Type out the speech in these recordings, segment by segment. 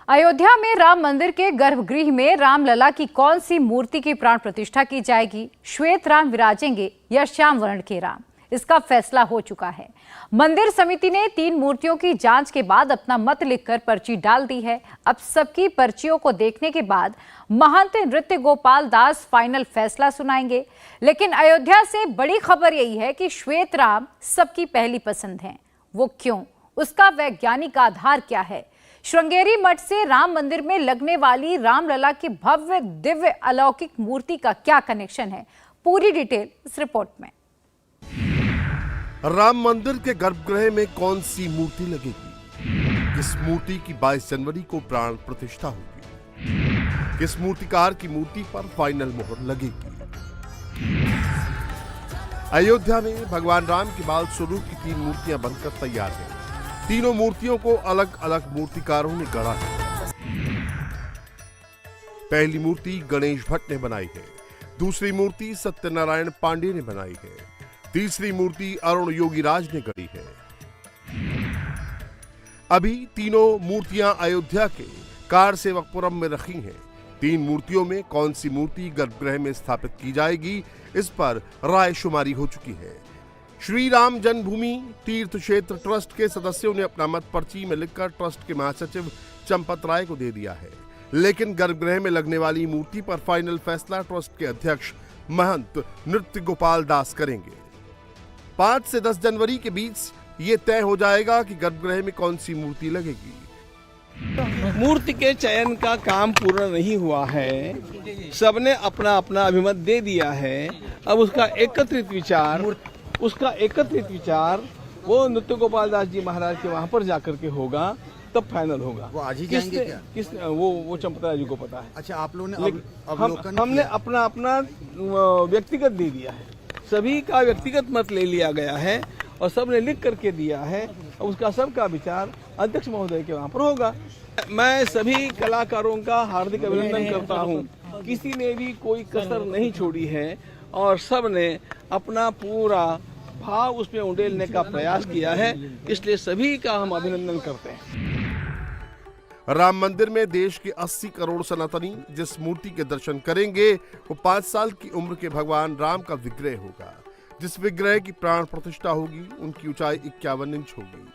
अयोध्या में राम मंदिर के गर्भगृह में रामलला की कौन सी मूर्ति की प्राण प्रतिष्ठा की जाएगी? श्वेत राम विराजेंगे या श्याम वर्ण के राम? इसका फैसला हो चुका है। मंदिर समिति ने 3 मूर्तियों की जांच के बाद अपना मत लिखकर पर्ची डाल दी है। अब सबकी पर्चियों को देखने के बाद महंत नृत्य गोपाल दास फाइनल फैसला सुनाएंगे। लेकिन अयोध्या से बड़ी खबर यही है कि श्वेत राम सबकी पहली पसंद है। वो क्यों? उसका वैज्ञानिक आधार क्या है? श्रृंगेरी मठ से राम मंदिर में लगने वाली रामलला की भव्य दिव्य अलौकिक मूर्ति का क्या कनेक्शन है? पूरी डिटेल इस रिपोर्ट में। राम मंदिर के गर्भगृह में कौन सी मूर्ति लगेगी? किस मूर्ति की 22 जनवरी को प्राण प्रतिष्ठा होगी? किस मूर्तिकार की मूर्ति पर फाइनल मोहर लगेगी? अयोध्या में भगवान राम के बाल स्वरूप की 3 मूर्तियां बनकर तैयार हैं। तीनों मूर्तियों को अलग अलग मूर्तिकारों ने गढ़ा है। पहली मूर्ति गणेश भट्ट ने बनाई है, दूसरी मूर्ति सत्यनारायण पांडे ने बनाई है, तीसरी मूर्ति अरुण योगीराज ने गढ़ी है। अभी तीनों मूर्तियां अयोध्या के कार सेवकपुरम में रखी हैं। 3 मूर्तियों में कौन सी मूर्ति गर्भगृह में स्थापित की जाएगी, इस पर राय शुमारी हो चुकी है। श्री राम जन्मभूमि तीर्थ क्षेत्र ट्रस्ट के सदस्यों ने अपना मत पर्ची में लिखकर ट्रस्ट के महासचिव चंपत राय को दे दिया है। लेकिन गर्भगृह में लगने वाली मूर्ति पर फाइनल फैसला ट्रस्ट के अध्यक्ष महंत नृत्य गोपाल दास करेंगे। 5 से 10 जनवरी के बीच ये तय हो जाएगा कि गर्भगृह में कौन सी मूर्ति लगेगी। मूर्ति के चयन का काम पूर्ण नहीं हुआ है। सबने अपना अपना अभिमत दे दिया है। अब उसका एकत्रित विचार वो नृत्य गोपाल दास जी महाराज के वहाँ पर जाकर के होगा, तब फाइनल होगा। वो आज ही जाएंगे क्या? वो चंपतराय जी को पता है। अच्छा, आप लोगों ने हमने अपना व्यक्तिगत दे दिया है। सभी का व्यक्तिगत मत ले लिया गया है और सबने लिख करके दिया है। उसका सबका विचार अध्यक्ष महोदय के वहाँ पर होगा। मैं सभी कलाकारों का हार्दिक अभिनंदन करता हूँ। किसी ने भी कोई कसर नहीं छोड़ी है और सबने अपना पूरा भाव उसमें उंडेलने का प्रयास किया है। इसलिए सभी का हम अभिनंदन करते हैं। राम मंदिर में देश के 80 करोड़ सनातनी जिस मूर्ति के दर्शन करेंगे वो 5 साल की उम्र के भगवान राम का विग्रह होगा। जिस विग्रह की प्राण प्रतिष्ठा होगी उनकी ऊंचाई 51 इंच होगी।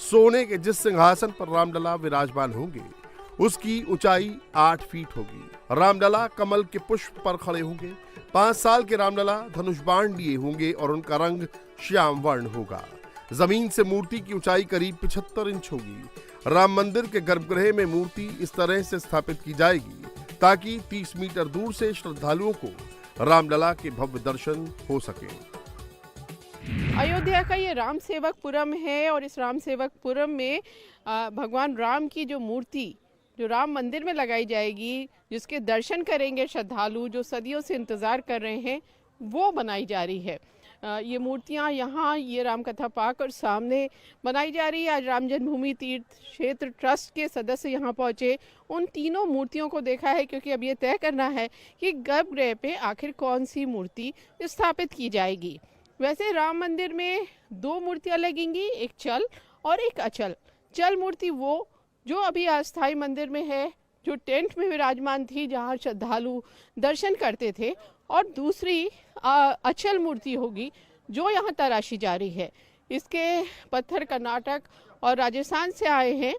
सोने के जिस सिंहासन पर रामलला विराजमान होंगे उसकी ऊंचाई 8 फीट होगी। रामलला कमल के पुष्प पर खड़े होंगे। 5 साल के रामलला धनुष बाण लिए होंगे और उनका रंग श्याम वर्ण होगा। जमीन से मूर्ति की ऊंचाई करीब 75 इंच होगी। राम मंदिर के गर्भगृह में मूर्ति इस तरह से स्थापित की जाएगी ताकि 30 मीटर दूर से श्रद्धालुओं को रामलला के भव्य दर्शन हो सके। अयोध्या का ये राम सेवकपुरम है और इस राम सेवकपुरम में भगवान राम की जो मूर्ति जो राम मंदिर में लगाई जाएगी, जिसके दर्शन करेंगे श्रद्धालु जो सदियों से इंतज़ार कर रहे हैं, वो बनाई जा रही है। ये मूर्तियाँ यहाँ ये राम कथा पार्क और सामने बनाई जा रही है। आज राम जन्मभूमि तीर्थ क्षेत्र ट्रस्ट के सदस्य यहाँ पहुँचे, उन तीनों मूर्तियों को देखा है, क्योंकि अब ये तय करना है कि गर्भगृह पे आखिर कौन सी मूर्ति स्थापित की जाएगी। वैसे राम मंदिर में 2 मूर्तियाँ लगेंगी, एक चल और एक अचल। चल मूर्ति वो जो अभी अस्थाई मंदिर में है, जो टेंट में विराजमान थी, जहाँ श्रद्धालु दर्शन करते थे, और दूसरी अचल मूर्ति होगी जो यहाँ तराशी जा रही है। इसके पत्थर कर्नाटक और राजस्थान से आए हैं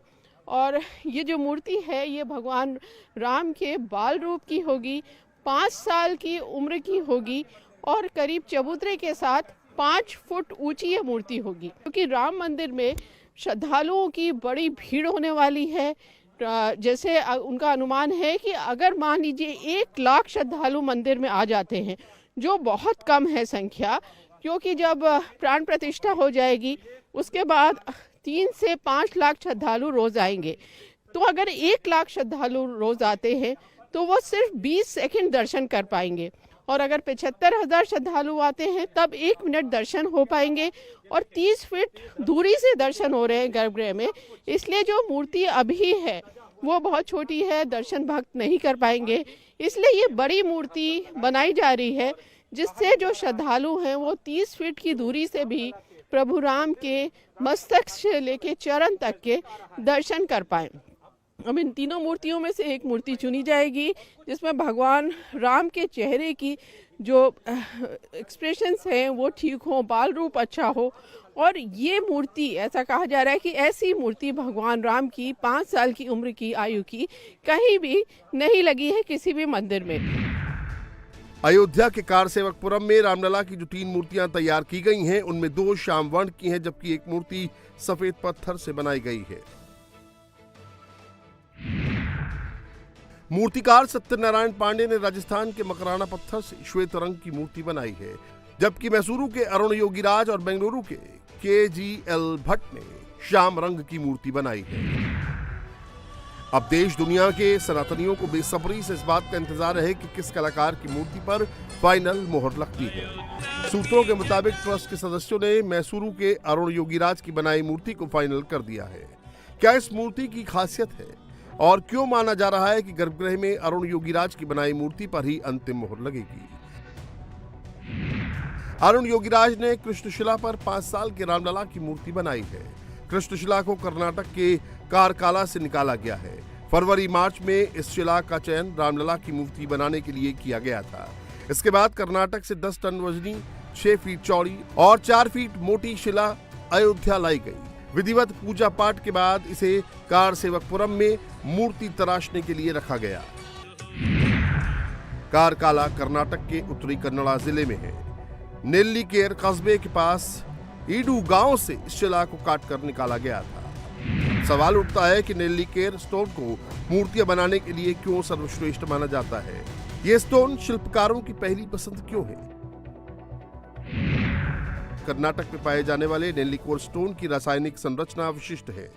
और ये जो मूर्ति है ये भगवान राम के बाल रूप की होगी, 5 साल की उम्र की होगी और करीब चबूतरे के साथ 5 फुट ऊंची ये मूर्ति होगी। क्योंकि राम मंदिर में श्रद्धालुओं की बड़ी भीड़ होने वाली है। जैसे उनका अनुमान है कि अगर मान लीजिए 1 लाख श्रद्धालु मंदिर में आ जाते हैं, जो बहुत कम है संख्या, क्योंकि जब प्राण प्रतिष्ठा हो जाएगी उसके बाद 3 से 5 लाख श्रद्धालु रोज आएंगे। तो अगर 1 लाख श्रद्धालु रोज आते हैं तो वो सिर्फ 20 सेकंड दर्शन कर पाएंगे, और अगर 75,000 श्रद्धालु आते हैं तब 1 मिनट दर्शन हो पाएंगे, और 30 फीट दूरी से दर्शन हो रहे हैं गर्भगृह में। इसलिए जो मूर्ति अभी है वो बहुत छोटी है, दर्शन भक्त नहीं कर पाएंगे। इसलिए ये बड़ी मूर्ति बनाई जा रही है जिससे जो श्रद्धालु हैं वो 30 फीट की दूरी से भी प्रभु राम के मस्तक से लेके चरण तक के दर्शन कर पाएं। अब इन तीनों मूर्तियों में से एक मूर्ति चुनी जाएगी जिसमें भगवान राम के चेहरे की जो एक्सप्रेशंस हैं वो ठीक हो, बाल रूप अच्छा हो। और ये मूर्ति, ऐसा कहा जा रहा है कि ऐसी मूर्ति भगवान राम की 5 साल की उम्र की आयु की कहीं भी नहीं लगी है किसी भी मंदिर में। अयोध्या के कारसेवकपुरम में रामलला की जो 3 मूर्तियां तैयार की गई हैं, उनमें 2 श्याम वर्ण की हैं, जबकि एक मूर्ति सफेद पत्थर से बनाई गई है। मूर्तिकार सत्यनारायण पांडे ने राजस्थान के मकराना पत्थर से श्वेत रंग की मूर्ति बनाई है, जबकि मैसूरू के अरुण योगीराज और बेंगलुरु के KGL भट्ट ने श्याम रंग की मूर्ति बनाई है। अब देश दुनिया के सनातनियों को बेसब्री से इस बात का इंतजार है कि किस कलाकार की मूर्ति पर फाइनल मोहर लगती है। सूत्रों के मुताबिक ट्रस्ट के सदस्यों ने मैसूरू के अरुण योगीराज की बनाई मूर्ति को फाइनल कर दिया है। क्या इस मूर्ति की खासियत है और क्यों माना जा रहा है कि गर्भगृह में अरुण योगीराज की बनाई मूर्ति पर ही अंतिम मोहर लगेगी? अरुण योगीराज ने कृष्णशिला पर 5 साल के रामलला की मूर्ति बनाई है। कृष्णशिला को कर्नाटक के कारकाला से निकाला गया है। फरवरी-मार्च में इस शिला का चयन रामलला की मूर्ति बनाने के लिए किया गया था। इसके बाद कर्नाटक से 10 टन वजनी, 6 फीट चौड़ी और 4 फीट मोटी शिला अयोध्या लाई गई। विधिवत पूजा पाठ के बाद इसे कारसेवकपुरम में मूर्ति तराशने के लिए रखा गया। कारकाला कर्नाटक के उत्तरी कन्नड़ा जिले में है। नेल्लीकेर कस्बे के पास ईडू गांव से इस शिला को काटकर निकाला गया था। सवाल उठता है कि नेल्लीकेर स्टोन को मूर्तियां बनाने के लिए क्यों सर्वश्रेष्ठ माना जाता है? ये स्टोन शिल्पकारों की पहली पसंद क्यों है? कर्नाटक में पाए जाने वाले नेल्लीकोर स्टोन की रासायनिक संरचना विशिष्ट है।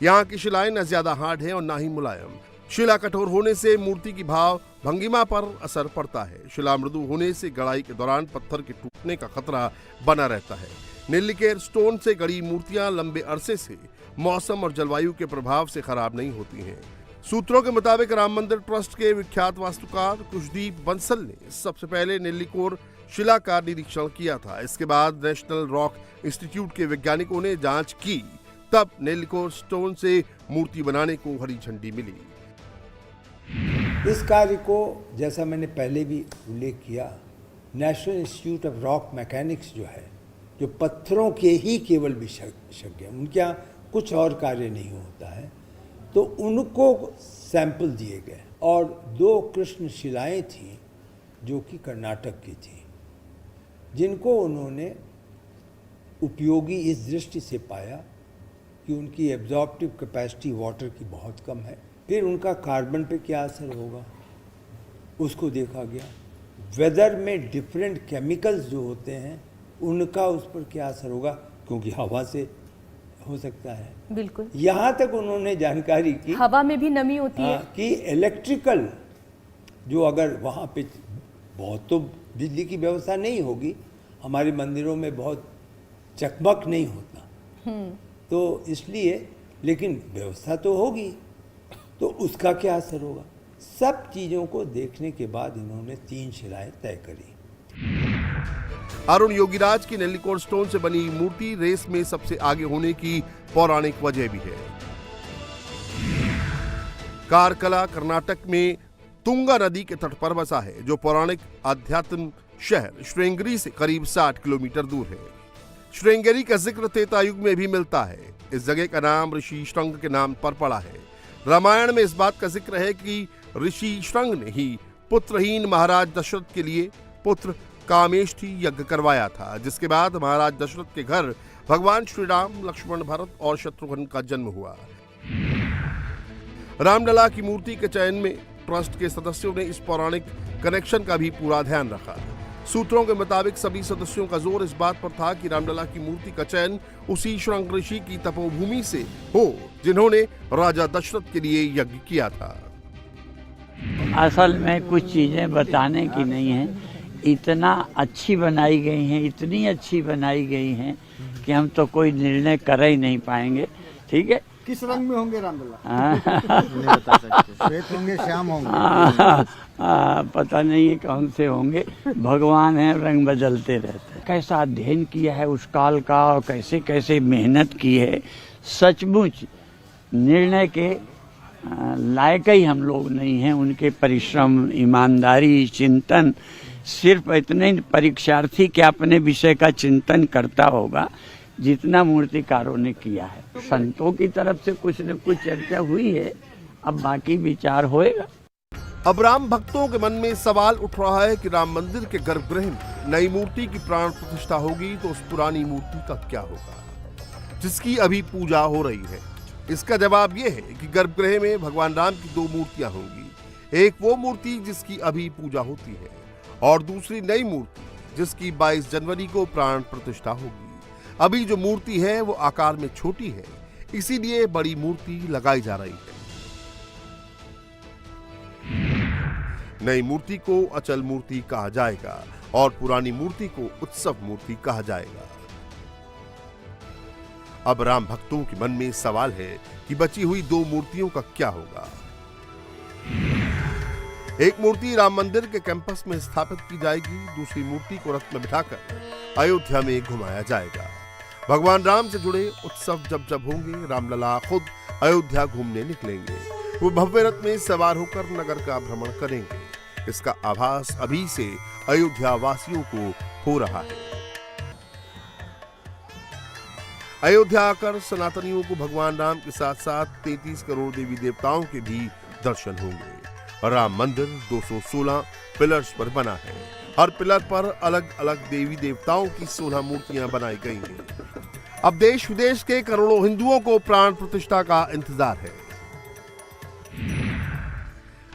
यहाँ की शिलाएं न ज्यादा हार्ड है और न ही मुलायम। शिला कठोर होने से मूर्ति की भाव भंगिमा पर असर पड़ता है। शिला मृदु होने से गढ़ाई के दौरान पत्थर के टूटने का खतरा बना रहता है। नेल्लीकेर स्टोन से गढ़ी मूर्तियां लंबे अरसे से मौसम और जलवायु के प्रभाव से खराब नहीं होती हैं। सूत्रों के मुताबिक राम मंदिर ट्रस्ट के विख्यात वास्तुकार कुशदीप बंसल ने सबसे पहले नेल्लीकोर शिला का निरीक्षण किया था। इसके बाद नेशनल रॉक इंस्टीट्यूट के वैज्ञानिकों ने जांच की, तब नेल्लीकोर स्टोन से मूर्ति बनाने को हरी झंडी मिली। इस कार्य को, जैसा मैंने पहले भी उल्लेख किया, national institute of rock mechanics जो है, जो पत्थरों के ही केवल विशेषज्ञ हैं, उनके यहाँ कुछ और कार्य नहीं होता है, तो उनको सैंपल दिए गए और 2 कृष्ण शिलाएं थीं जो कि कर्नाटक की थी, जिनको उन्होंने उपयोगी इस दृष्टि से पाया कि उनकी एब्जॉर्प्टिव कैपेसिटी वाटर की बहुत कम है। फिर उनका कार्बन पे क्या असर होगा उसको देखा गया। वेदर में डिफरेंट केमिकल्स जो होते हैं उनका उस पर क्या असर होगा, क्योंकि हवा से हो सकता है। बिल्कुल। यहाँ तक उन्होंने जानकारी की, हवा में भी नमी होती है कि इलेक्ट्रिकल जो, अगर वहाँ पे बहुत तो बिजली की व्यवस्था नहीं होगी, हमारे मंदिरों में बहुत चकमक नहीं होता, तो इसलिए, लेकिन व्यवस्था तो होगी, तो उसका क्या असर होगा। सब चीजों को देखने के बाद इन्होंने 3 शिलाएं तय करी। अरुण योगीराज की नेल्लीकोर स्टोन से बनी मूर्ति रेस में सबसे आगे होने की पौराणिक वजह भी है। कारकला कर्नाटक में तुंगा नदी के तट पर बसा है, जो पौराणिक आध्यात्म शहर श्रृंगेरी से करीब 60 किलोमीटर दूर है। श्रृंगेरी का जिक्र त्रेता युग में भी मिलता है। इस जगह का नाम ऋषि श्रृंग के नाम पर पड़ा है। रामायण में इस बात का जिक्र है कि ऋषि श्रृंग ने ही पुत्रहीन महाराज दशरथ के लिए पुत्र कामेष्ठी यज्ञ करवाया था, जिसके बाद महाराज दशरथ के घर भगवान श्री राम, लक्ष्मण, भरत और शत्रुघ्न का जन्म हुआ। रामलला की मूर्ति के चयन में ट्रस्ट के सदस्यों ने इस पौराणिक कनेक्शन का भी पूरा ध्यान रखा। सूत्रों के मुताबिक सभी सदस्यों का जोर इस बात पर था कि रामलला की मूर्ति का चयन उसी श्रृंग ऋषि की तपोभूमि से हो जिन्होंने राजा दशरथ के लिए यज्ञ किया था। असल में कुछ चीजें बताने की नहीं है, इतना अच्छी बनाई गई हैं, इतनी अच्छी बनाई गई हैं कि हम तो कोई निर्णय कर ही नहीं पाएंगे। ठीक है, किस रंग में होंगे रामलला? नहीं बता सकते। श्वेत होंगे, श्याम होंगे? पता नहीं है कौन से होंगे, भगवान है, रंग बदलते रहते हैं। कैसा अध्ययन किया है उस काल का और कैसे कैसे मेहनत की है, सचमुच निर्णय के लायक ही हम लोग नहीं हैं। उनके परिश्रम, ईमानदारी, चिंतन, सिर्फ इतने परीक्षार्थी क्या अपने विषय का चिंतन करता होगा जितना मूर्तिकारों ने किया है। संतों की तरफ से कुछ न कुछ चर्चा हुई है, अब बाकी विचार होएगा। अब राम भक्तों के मन में सवाल उठ रहा है कि राम मंदिर के गर्भगृह में नई मूर्ति की प्राण प्रतिष्ठा होगी तो उस पुरानी मूर्ति का क्या होगा जिसकी अभी पूजा हो रही है। इसका जवाब यह है कि गर्भगृह में भगवान राम की दो मूर्तियां होंगी। एक वो मूर्ति जिसकी अभी पूजा होती है और दूसरी नई मूर्ति जिसकी 22 जनवरी को प्राण प्रतिष्ठा होगी। अभी जो मूर्ति है वो आकार में छोटी है, इसीलिए बड़ी मूर्ति लगाई जा रही है। नई मूर्ति को अचल मूर्ति कहा जाएगा और पुरानी मूर्ति को उत्सव मूर्ति कहा जाएगा। अब राम भक्तों के मन में सवाल है कि बची हुई दो मूर्तियों का क्या होगा। एक मूर्ति राम मंदिर के कैंपस में स्थापित की जाएगी, दूसरी मूर्ति को रथ में बिठाकर अयोध्या में घुमाया जाएगा। भगवान राम से जुड़े उत्सव जब जब होंगे, रामलला खुद अयोध्या घूमने निकलेंगे। वो भव्य रथ में सवार होकर नगर का भ्रमण करेंगे। इसका आभास अभी से अयोध्या वासियों को हो रहा है। अयोध्या आकर सनातनियों को भगवान राम के साथ साथ 33 करोड़ देवी देवताओं के भी दर्शन होंगे। राम मंदिर 216 पिलर्स पर बना है। हर पिलर पर अलग अलग देवी देवताओं की 16 मूर्तियां बनाई गई हैं। अब देश विदेश के करोड़ों हिंदुओं को प्राण प्रतिष्ठा का इंतजार है।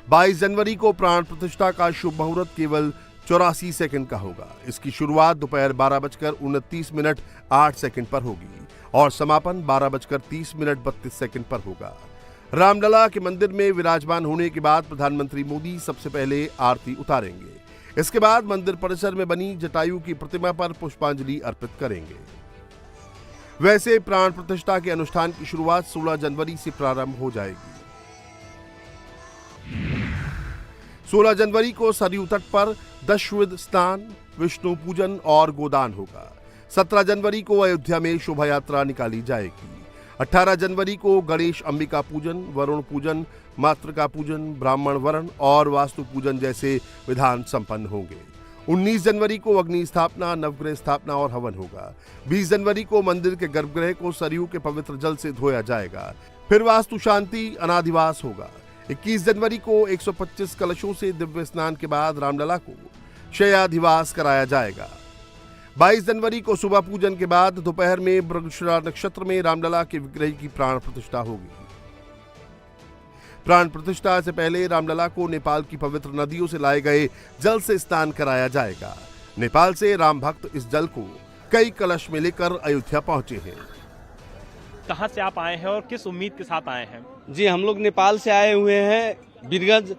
22 जनवरी को प्राण प्रतिष्ठा का शुभ मुहूर्त केवल 84 सेकंड का होगा। इसकी शुरुआत दोपहर 12:29 पर होगी और समापन 12:30 पर होगा। रामलला के मंदिर में विराजमान होने के बाद प्रधानमंत्री मोदी सबसे पहले आरती उतारेंगे। इसके बाद मंदिर परिसर में बनी जटायु की प्रतिमा पर पुष्पांजलि अर्पित करेंगे। वैसे प्राण प्रतिष्ठा के अनुष्ठान की शुरुआत 16 जनवरी से प्रारंभ हो जाएगी। 16 जनवरी को सरयू तट पर दशविध स्नान, विष्णु पूजन और गोदान होगा। 17 जनवरी को अयोध्या में शोभा यात्रा निकाली जाएगी। 18 जनवरी को गणेश अंबिका पूजन, वरुण पूजन, मातृका पूजन, ब्राह्मण वरण और वास्तु पूजन जैसे विधान संपन्न होंगे। 19 जनवरी को अग्नि स्थापना, नवग्रह स्थापना और हवन होगा। 20 जनवरी को मंदिर के गर्भगृह को सरयू के पवित्र जल से धोया जाएगा। फिर वास्तु शांति अनादिवास होगा। 21 जनवरी को 125 कलशों से दिव्य स्नान के बाद रामलला को शय्याधिवास कराया जाएगा। 22 जनवरी को सुबह पूजन के बाद दोपहर में मृगशिरा नक्षत्र में रामलला के विग्रह की प्राण प्रतिष्ठा होगी। प्राण प्रतिष्ठा से पहले रामलला को नेपाल की पवित्र नदियों से लाए गए जल से स्नान कराया जाएगा। नेपाल से राम भक्त इस जल को कई कलश में लेकर अयोध्या पहुंचे हैं। कहां से आप आए हैं और किस उम्मीद के साथ आए हैं? जी, हम लोग नेपाल से आए हुए हैं, बीरगंज,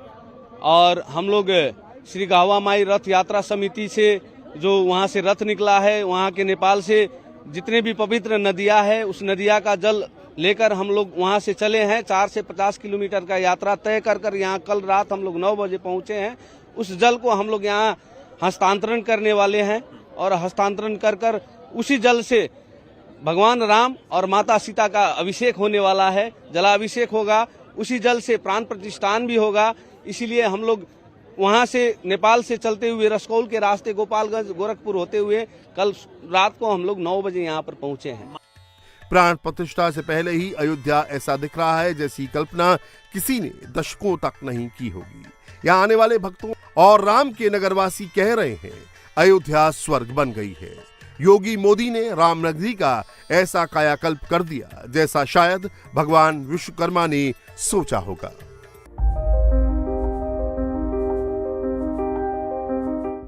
और हम लोग श्री गावा माई रथ यात्रा समिति से जो वहां से रथ निकला है, वहां के नेपाल से जितने भी पवित्र नदियां हैं उस नदिया का जल लेकर हम लोग वहां से चले हैं। 4 से 50 किलोमीटर का यात्रा तय कर यहाँ कल रात हम लोग 9 बजे पहुंचे हैं। उस जल को हम लोग यहाँ हस्तांतरण करने वाले हैं और हस्तांतरण कर उसी जल से भगवान राम और माता सीता का अभिषेक होने वाला है। जलाभिषेक होगा, उसी जल से प्राण प्रतिष्ठान भी होगा। इसीलिए हम लोग वहां से नेपाल से चलते हुए रसकौल के रास्ते गोपालगंज, गोरखपुर होते हुए कल रात को हम लोग 9 बजे यहाँ पर पहुंचे हैं। प्राण प्रतिष्ठा से पहले ही अयोध्या ऐसा दिख रहा है जैसी कल्पना किसी ने दशकों तक नहीं की होगी। यहाँ आने वाले भक्तों और राम के नगरवासी कह रहे हैं, अयोध्या स्वर्ग बन गई है। योगी मोदी ने राम नगरी का ऐसा कायाकल्प कर दिया जैसा शायद भगवान विश्वकर्मा ने सोचा होगा।